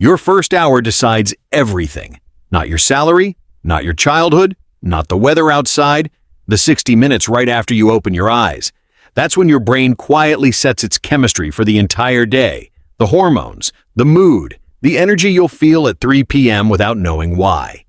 Your first hour decides everything. Not your salary, not your childhood, not the weather outside, the 60 minutes right after you open your eyes. That's when your brain quietly sets its chemistry for the entire day. The hormones, the mood, the energy you'll feel at 3 p.m. without knowing why.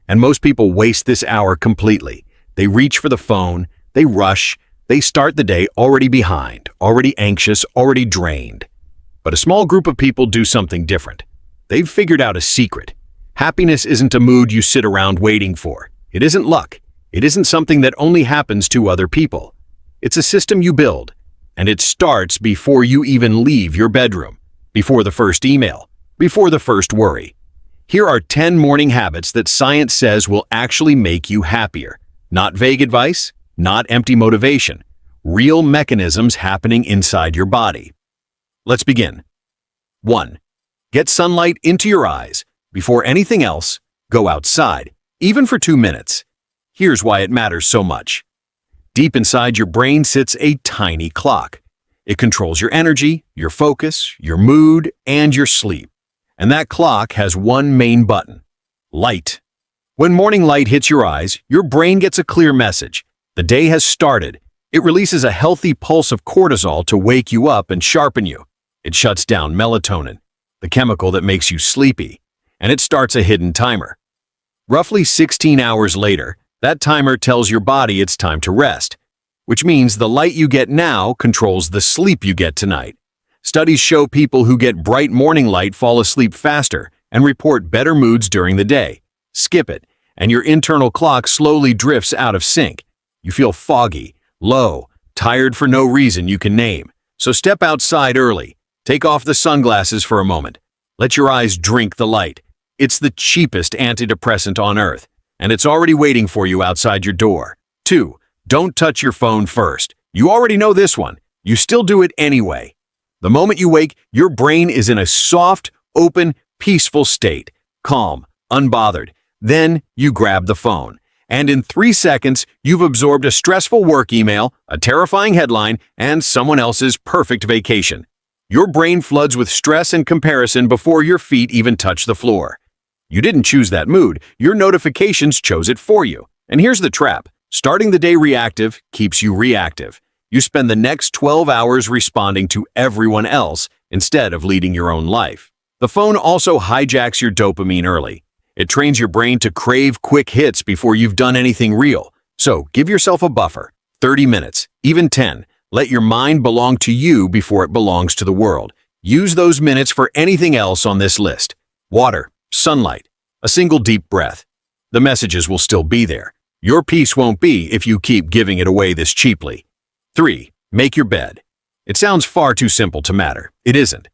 And most people waste this hour completely. They reach for the phone, they rush, they start the day already behind, already anxious, already drained. But a small group of people do something different. They've figured out a secret. Happiness isn't a mood you sit around waiting for. It isn't luck. It isn't something that only happens to other people. It's a system you build, and it starts before you even leave your bedroom, before the first email, before the first worry. Here are 10 morning habits that science says will actually make you happier. Not vague advice, not empty motivation. Real mechanisms happening inside your body. Let's begin. 1. Get sunlight into your eyes. Before anything else, go outside, even for 2 minutes. Here's why it matters so much. Deep inside your brain sits a tiny clock. It controls your energy, your focus, your mood, and your sleep. And that clock has one main button: light. When morning light hits your eyes, your brain gets a clear message. The day has started. It releases a healthy pulse of cortisol to wake you up and sharpen you. It shuts down melatonin, the chemical that makes you sleepy, and it starts a hidden timer. Roughly 16 hours later, that timer tells your body it's time to rest, which means the light you get now controls the sleep you get tonight. Studies show people who get bright morning light fall asleep faster and report better moods during the day. Skip it, and your internal clock slowly drifts out of sync. You feel foggy, low, tired for no reason you can name. So step outside early. Take off the sunglasses for a moment. Let your eyes drink the light. It's the cheapest antidepressant on earth, and it's already waiting for you outside your door. 2. Don't touch your phone first. You already know this one. You still do it anyway. The moment you wake, your brain is in a soft, open, peaceful state. Calm, unbothered. Then you grab the phone. And in 3 seconds, you've absorbed a stressful work email, a terrifying headline, and someone else's perfect vacation. Your brain floods with stress and comparison before your feet even touch the floor. You didn't choose that mood. Your notifications chose it for you. And here's the trap. Starting the day reactive keeps you reactive. You spend the next 12 hours responding to everyone else instead of leading your own life. The phone also hijacks your dopamine early. It trains your brain to crave quick hits before you've done anything real. So give yourself a buffer, 30 minutes, even 10. Let your mind belong to you before it belongs to the world. Use those minutes for anything else on this list. Water, sunlight, a single deep breath. The messages will still be there. Your peace won't be if you keep giving it away this cheaply. 3. Make your bed. It sounds far too simple to matter. It isn't.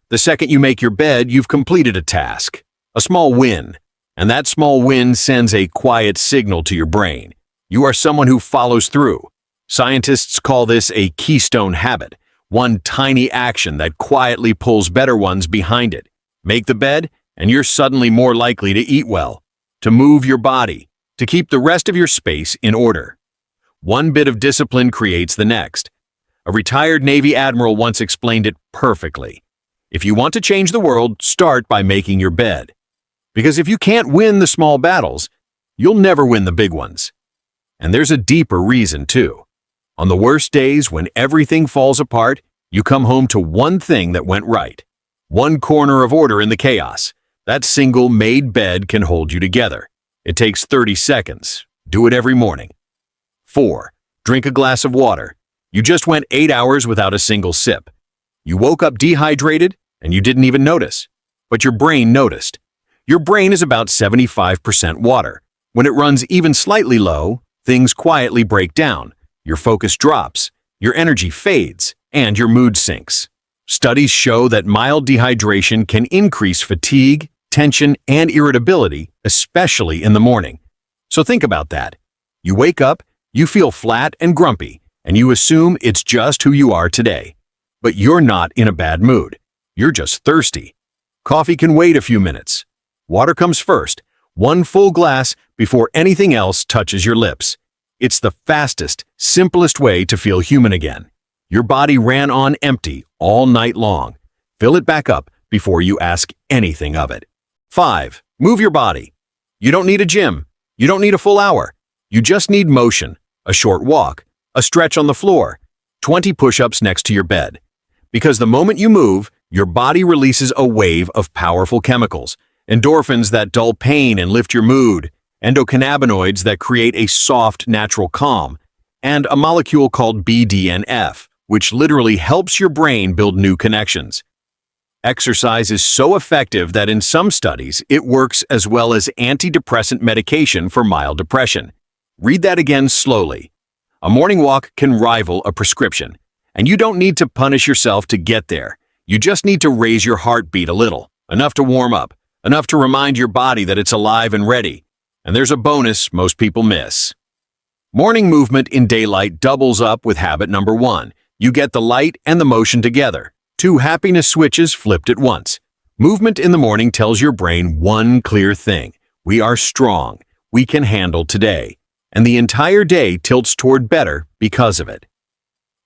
The second you make your bed, you've completed a task, a small win. And that small win sends a quiet signal to your brain. You are someone who follows through. Scientists call this a keystone habit, one tiny action that quietly pulls better ones behind it. Make the bed, and you're suddenly more likely to eat well, to move your body, to keep the rest of your space in order. One bit of discipline creates the next. A retired Navy admiral once explained it perfectly. If you want to change the world, start by making your bed. Because if you can't win the small battles, you'll never win the big ones. And there's a deeper reason, too. On the worst days, when everything falls apart, you come home to one thing that went right. One corner of order in the chaos. That single made bed can hold you together. It takes 30 seconds. Do it every morning. 4. Drink a glass of water. You just went 8 hours without a single sip. You woke up dehydrated, and you didn't even notice. But your brain noticed. Your brain is about 75% water. When it runs even slightly low, things quietly break down. Your focus drops, your energy fades, and your mood sinks. Studies show that mild dehydration can increase fatigue, tension, and irritability, especially in the morning. So think about that. You wake up, you feel flat and grumpy, and you assume it's just who you are today. But you're not in a bad mood. You're just thirsty. Coffee can wait a few minutes. Water comes first, one full glass before anything else touches your lips. It's the fastest, simplest way to feel human again. Your body ran on empty all night long. Fill it back up, before you ask anything of it. 5. Move your body. You don't need a gym. You don't need a full hour. You just need motion, a short walk, a stretch on the floor, 20 push-ups next to your bed. Because the moment you move, your body releases a wave of powerful chemicals, endorphins that dull pain and lift your mood, endocannabinoids that create a soft, natural calm, and a molecule called BDNF, which literally helps your brain build new connections. Exercise is so effective that in some studies, it works as well as antidepressant medication for mild depression. Read that again slowly. A morning walk can rival a prescription, and you don't need to punish yourself to get there. You just need to raise your heartbeat a little, enough to warm up, enough to remind your body that it's alive and ready. And there's a bonus most people miss. Morning movement in daylight doubles up with habit number 1. You get the light and the motion together. 2 happiness switches flipped at once. Movement in the morning tells your brain one clear thing. We are strong. We can handle today. And the entire day tilts toward better because of it.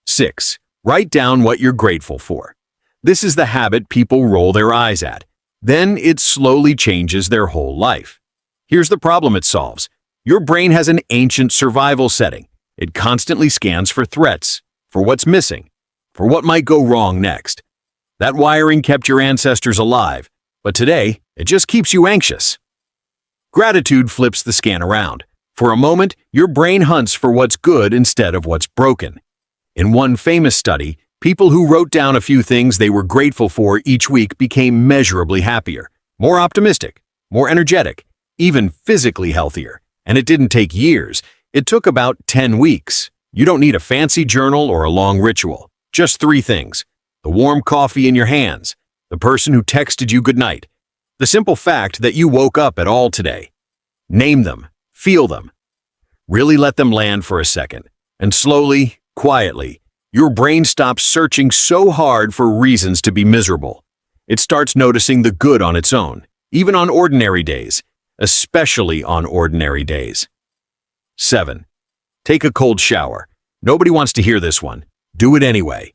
6. Write down what you're grateful for. This is the habit people roll their eyes at. Then it slowly changes their whole life. Here's the problem it solves. Your brain has an ancient survival setting. It constantly scans for threats, for what's missing, for what might go wrong next. That wiring kept your ancestors alive, but today, it just keeps you anxious. Gratitude flips the scan around. For a moment, your brain hunts for what's good instead of what's broken. In one famous study, people who wrote down a few things they were grateful for each week became measurably happier, more optimistic, more energetic, even physically healthier. And it didn't take years. It took about 10 weeks. You don't need a fancy journal or a long ritual. Just 3 things. The warm coffee in your hands, the person who texted you goodnight, the simple fact that you woke up at all today. Name them. Feel them. Really let them land for a second. And slowly, quietly, your brain stops searching so hard for reasons to be miserable. It starts noticing the good on its own, even on ordinary days, especially on ordinary days. 7. Take a cold shower. Nobody wants to hear this one. Do it anyway.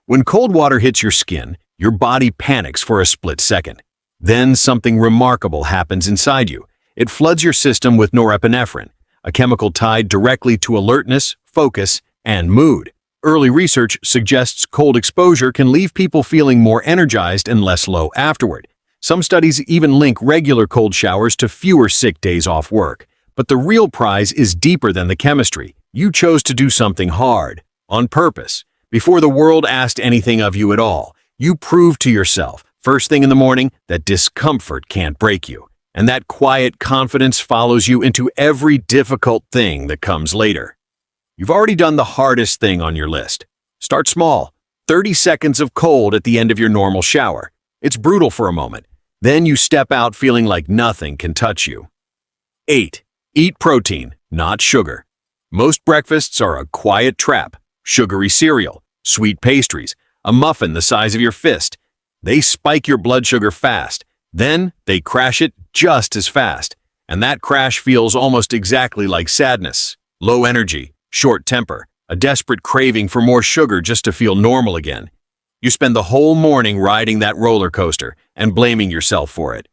When cold water hits your skin, your body panics for a split second. Then something remarkable happens inside you. It floods your system with norepinephrine, a chemical tied directly to alertness, focus, and mood. Early research suggests cold exposure can leave people feeling more energized and less low afterward. Some studies even link regular cold showers to fewer sick days off work. But the real prize is deeper than the chemistry. You chose to do something hard, on purpose. Before the world asked anything of you at all, you proved to yourself, first thing in the morning, that discomfort can't break you. And that quiet confidence follows you into every difficult thing that comes later. You've already done the hardest thing on your list. Start small. 30 seconds of cold at the end of your normal shower. It's brutal for a moment. Then you step out feeling like nothing can touch you. 8. Eat protein, not sugar. Most breakfasts are a quiet trap. Sugary cereal, sweet pastries, a muffin the size of your fist. They spike your blood sugar fast. Then they crash it just as fast. And that crash feels almost exactly like sadness, low energy, short temper, a desperate craving for more sugar just to feel normal again. You spend the whole morning riding that roller coaster and blaming yourself for it.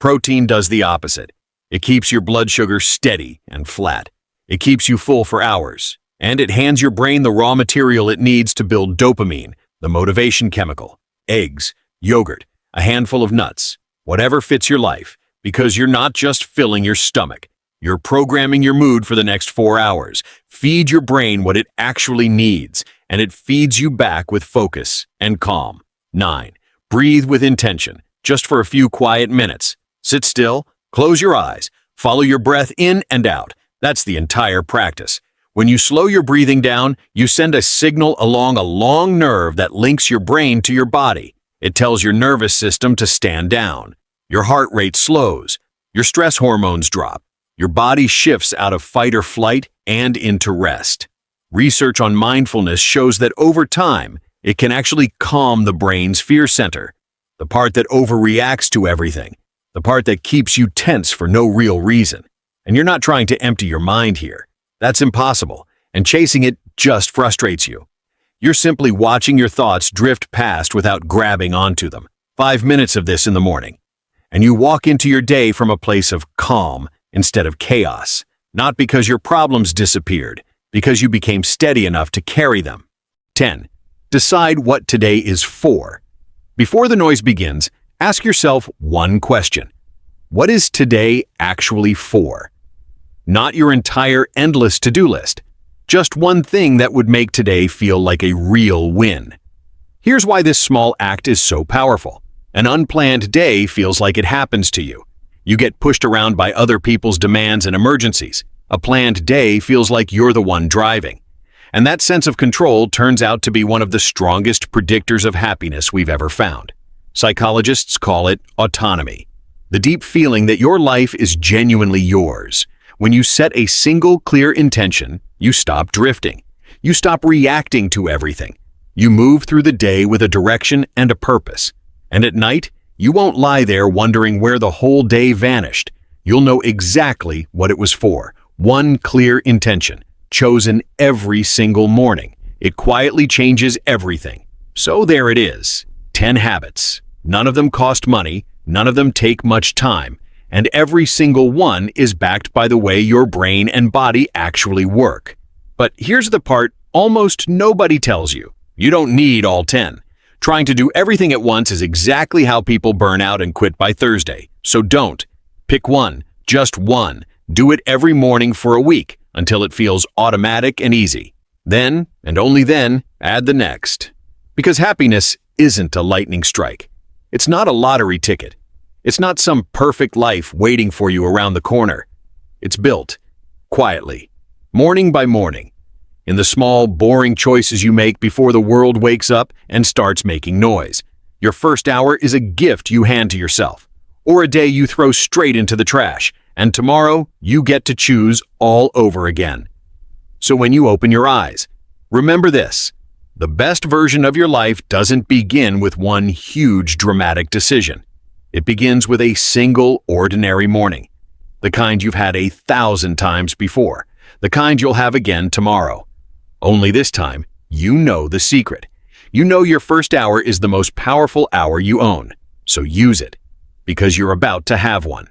Protein does the opposite. It keeps your blood sugar steady and flat. It keeps you full for hours. And it hands your brain the raw material it needs to build dopamine, the motivation chemical. Eggs, yogurt, a handful of nuts, whatever fits your life, because you're not just filling your stomach. You're programming your mood for the next 4 hours. Feed your brain what it actually needs, and it feeds you back with focus and calm. 9. Breathe with intention, just for a few quiet minutes. Sit still, close your eyes, follow your breath in and out. That's the entire practice. When you slow your breathing down, you send a signal along a long nerve that links your brain to your body. It tells your nervous system to stand down. Your heart rate slows. Your stress hormones drop. Your body shifts out of fight or flight and into rest. Research on mindfulness shows that over time, it can actually calm the brain's fear center, the part that overreacts to everything, the part that keeps you tense for no real reason. And you're not trying to empty your mind here. That's impossible, and chasing it just frustrates you. You're simply watching your thoughts drift past without grabbing onto them. 5 minutes of this in the morning. And you walk into your day from a place of calm instead of chaos, not because your problems disappeared, because you became steady enough to carry them. 10. Decide what today is for. Before the noise begins, ask yourself one question. What is today actually for? Not your entire endless to-do list. Just one thing that would make today feel like a real win. Here's why this small act is so powerful. An unplanned day feels like it happens to you. You get pushed around by other people's demands and emergencies. A planned day feels like you're the one driving. And that sense of control turns out to be one of the strongest predictors of happiness we've ever found. Psychologists call it autonomy. The deep feeling that your life is genuinely yours. When you set a single clear intention, you stop drifting. You stop reacting to everything. You move through the day with a direction and a purpose. And at night, you won't lie there wondering where the whole day vanished. You'll know exactly what it was for. One clear intention, chosen every single morning. It quietly changes everything. So there it is. 10 habits. None of them cost money, none of them take much time, and every single one is backed by the way your brain and body actually work. But here's the part almost nobody tells you. You don't need all 10. Trying to do everything at once is exactly how people burn out and quit by Thursday. So don't. Pick one, just one. Do it every morning for a week until it feels automatic and easy. Then, and only then, add the next. Because happiness isn't a lightning strike. It's not a lottery ticket. It's not some perfect life waiting for you around the corner. It's built, quietly, morning by morning, in the small, boring choices you make before the world wakes up and starts making noise. Your first hour is a gift you hand to yourself, or a day you throw straight into the trash, and tomorrow you get to choose all over again. So when you open your eyes, remember this: the best version of your life doesn't begin with one huge dramatic decision. It begins with a single ordinary morning, the kind you've had 1,000 times before, the kind you'll have again tomorrow. Only this time, you know the secret. You know your first hour is the most powerful hour you own, so use it, because you're about to have one.